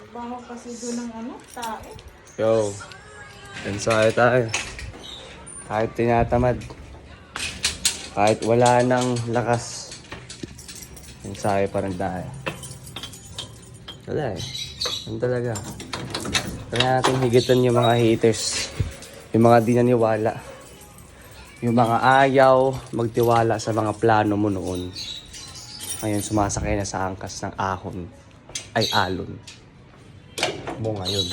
Baho kasi doon ng ano, tae. Yo, ensayo tayo. Kahit tinatamad, kahit wala nang lakas, ensayo pa rin tayo. Wala eh. Yan talaga. Kaya natin higitan yung mga haters. Yung mga di naniwala. Yung mga ayaw magtiwala sa mga plano mo noon. Ngayon sumasakay na sa angkas ng ahon. Ay alon. Mo ngayon.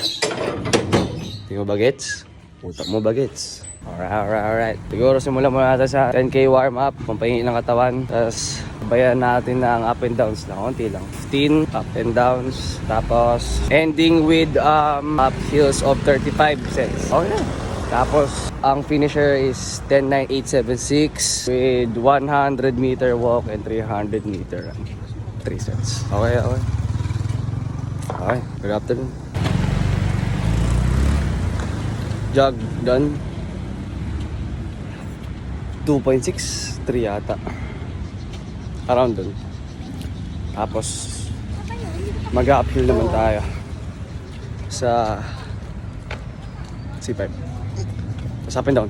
Hindi mo bagets? Utak mo bagets. Alright. Siguro simulan muna natin sa 10K warm up. Pampahingin ng katawan. Tapos bayan natin ng up and downs lang. Konti lang. 15 up and downs. Tapos ending with uphills of 35 cents. Okay. Tapos ang finisher is 10.9876 with 100 meter walk and 300 meter run. 3 sets. Okay. Okay. Good afternoon. Jog done. 2.6, 3 yata. Around dun. Tapos mag-uphill naman tayo sa C5. Tapos up and down.